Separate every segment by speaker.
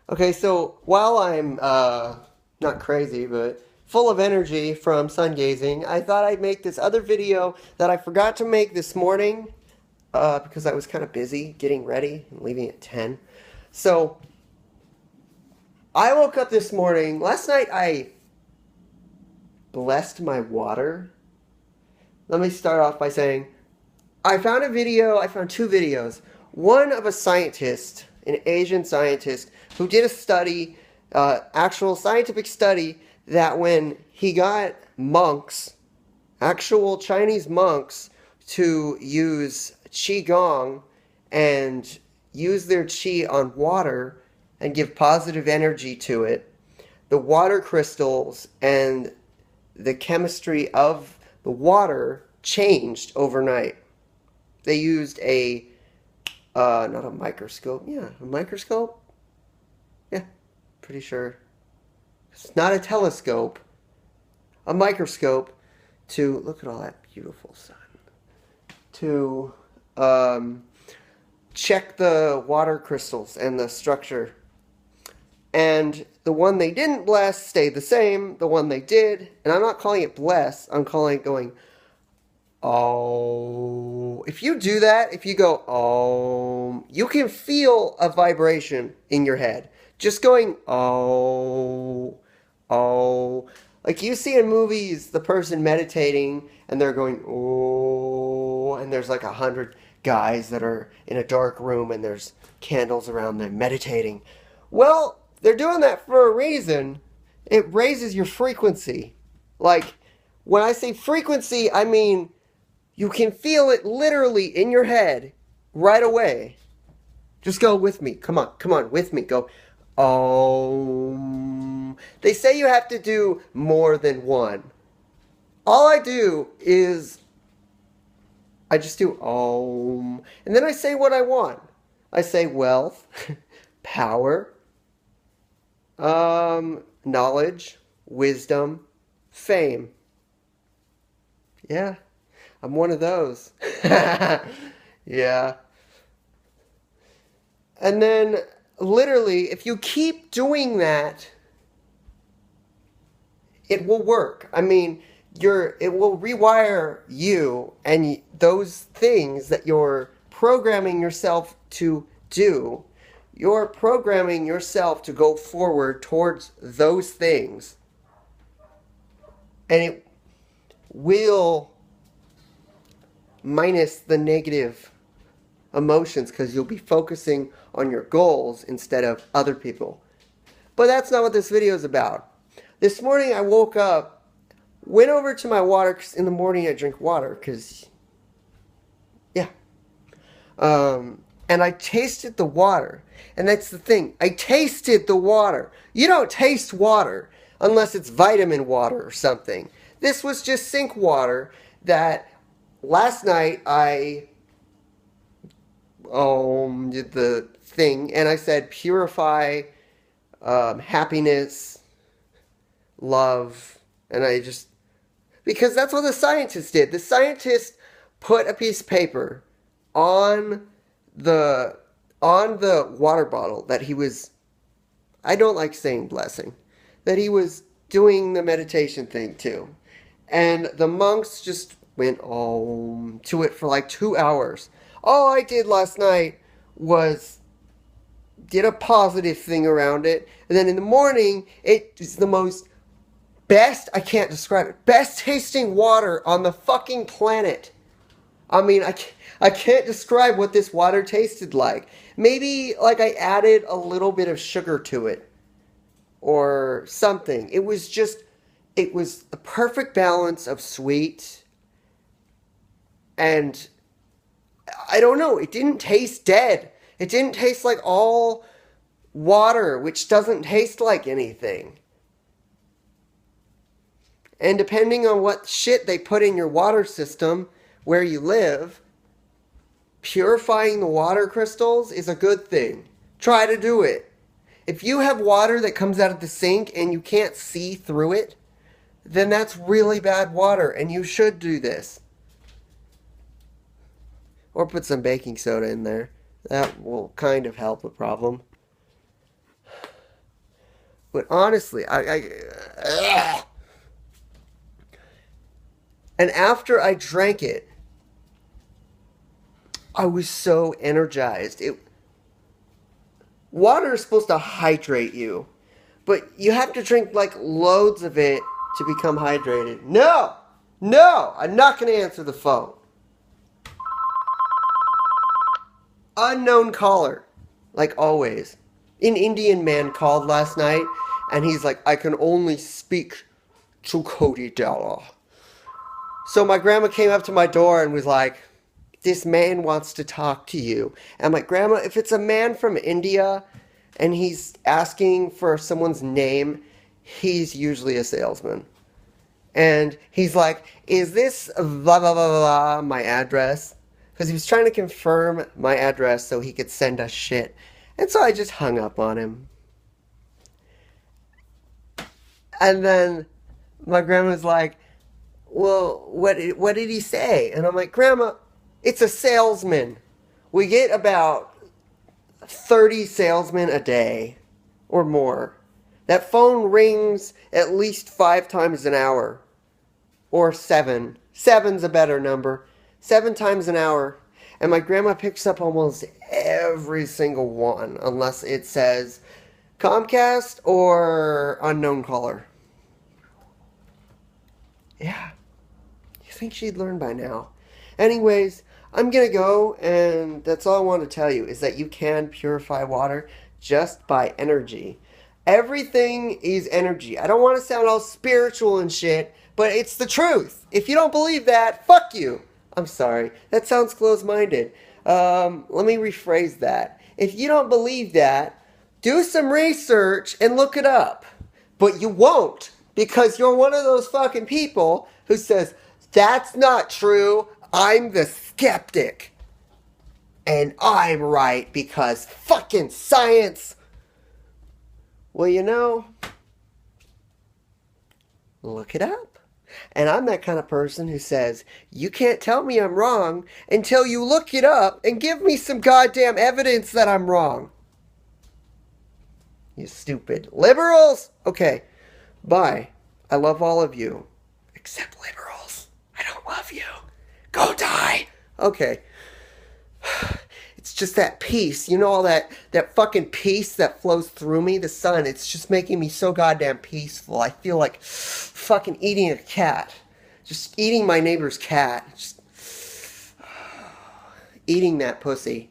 Speaker 1: Okay, so while I'm not crazy, but full of energy from sun gazing, I thought I'd make this other video that I forgot to make this morning because I was kind of busy getting ready and leaving at 10. So I woke up this morning. Last night I blessed my water. Let me start off by saying I found I found two videos. One of a scientist, an Asian scientist, who did a study, actual scientific study, that when he got monks, actual Chinese monks, to use Qigong and use their Qi on water and give positive energy to it, the water crystals and the chemistry of the water changed overnight. They used not a microscope. Yeah, a microscope? Yeah, pretty sure. It's not a telescope. A microscope to look at all that beautiful sun. To um, check the water crystals and the structure. And the one they didn't bless stayed the same. The one they did, and I'm not calling it bless, I'm calling it going, oh. If you do that, if you go, oh, you can feel a vibration in your head. Just going, oh, oh. Like you see in movies, the person meditating and they're going, oh, and there's like 100 guys that are in a dark room and there's candles around them meditating. Well, they're doing that for a reason. It raises your frequency. Like, when I say frequency, I mean you can feel it literally in your head right away. Just go with me. Come on, with me. Go. They say you have to do more than one. All I do is I just do and then I say what I want. I say wealth, power, knowledge, wisdom, fame. Yeah. I'm one of those. Yeah. And then, literally, if you keep doing that, it will work. I mean, it will rewire you and those things that you're programming yourself to do. You're programming yourself to go forward towards those things. And it will minus the negative emotions because you'll be focusing on your goals instead of other people. But that's not what this video is about. This morning I woke up, went over to my water, because in the morning I drink water because, yeah. And I tasted the water. And that's the thing. I tasted the water. You don't taste water unless it's vitamin water or something. This was just sink water that last night I did the thing and I said purify, happiness, love, and I just, because that's what the scientist did. The scientist put a piece of paper on the water bottle that he was, I don't like saying blessing, that he was doing the meditation thing too. And the monks just went to it for like 2 hours. All I did last night was did a positive thing around it. And then in the morning, it is the most I can't describe it, best tasting water on the fucking planet. I mean, I can't describe what this water tasted like. Maybe like I added a little bit of sugar to it or something. It was the perfect balance of sweet and I don't know, it didn't taste dead. It didn't taste like all water, which doesn't taste like anything. And depending on what shit they put in your water system where you live, purifying the water crystals is a good thing. Try to do it. If you have water that comes out of the sink and you can't see through it, then that's really bad water and you should do this. Or put some baking soda in there. That will kind of help the problem. But honestly, and after I drank it, I was so energized. Water is supposed to hydrate you, but you have to drink like loads of it to become hydrated. No! No! I'm not going to answer the phone. Unknown caller. Like always. An Indian man called last night, and he's like, I can only speak to Cody Dalla. So my grandma came up to my door and was like, this man wants to talk to you. And I'm like, Grandma, if it's a man from India and he's asking for someone's name, he's usually a salesman. And he's like, is this blah, blah, blah, blah, my address? Because he was trying to confirm my address so he could send us shit. And so I just hung up on him. And then my grandma's like, well, what did he say? And I'm like, Grandma, it's a salesman. We get about 30 salesmen a day or more. That phone rings at least 5 times an hour. Or 7. 7's a better number. 7 times an hour. And my grandma picks up almost every single one, unless it says Comcast or unknown caller. Yeah. You think she'd learn by now. Anyways, I'm going to go, and that's all I want to tell you, is that you can purify water just by energy. Everything is energy. I don't want to sound all spiritual and shit, but it's the truth. If you don't believe that, fuck you. I'm sorry. That sounds close-minded. Let me rephrase that. If you don't believe that, do some research and look it up. But you won't, because you're one of those fucking people who says, that's not true. I'm the skeptic. And I'm right because fucking science. Well, you know, look it up. And I'm that kind of person who says, you can't tell me I'm wrong until you look it up and give me some goddamn evidence that I'm wrong. You stupid liberals. Okay, bye. I love all of you. Except liberals. I don't love you. Go die. Okay. It's just that peace. You know all that fucking peace that flows through me? The sun. It's just making me so goddamn peaceful. I feel like fucking eating a cat. Just eating my neighbor's cat. Just eating that pussy.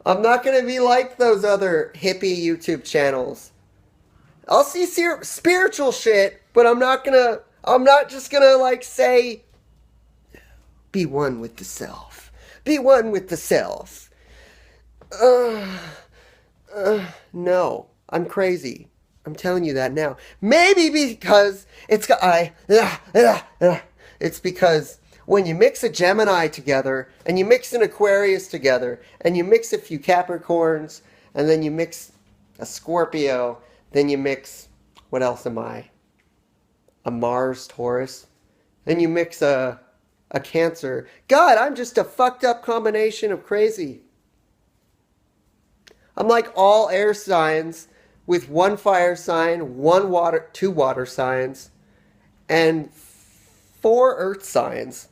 Speaker 1: I'm not going to be like those other hippie YouTube channels. I'll see spiritual shit, but I'm not just going to like say, be one with the self. Be one with the self. No, I'm crazy. I'm telling you that now. Maybe because it's because when you mix a Gemini together, and you mix an Aquarius together, and you mix a few Capricorns, and then you mix a Scorpio, then you mix, what else am I? A Mars Taurus. Then you mix a Cancer. God, I'm just a fucked up combination of crazy. I'm like all air signs with one fire sign, two water signs, and 4 earth signs.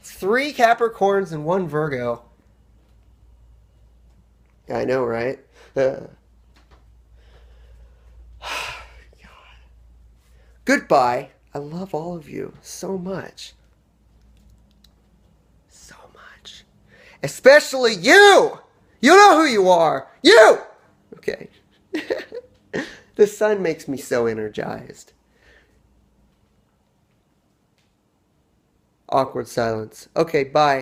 Speaker 1: 3 Capricorns and 1 Virgo. I know, right? God. Goodbye. I love all of you so much. So much. Especially you! You know who you are! You! Okay. The sun makes me so energized. Awkward silence. Okay, bye.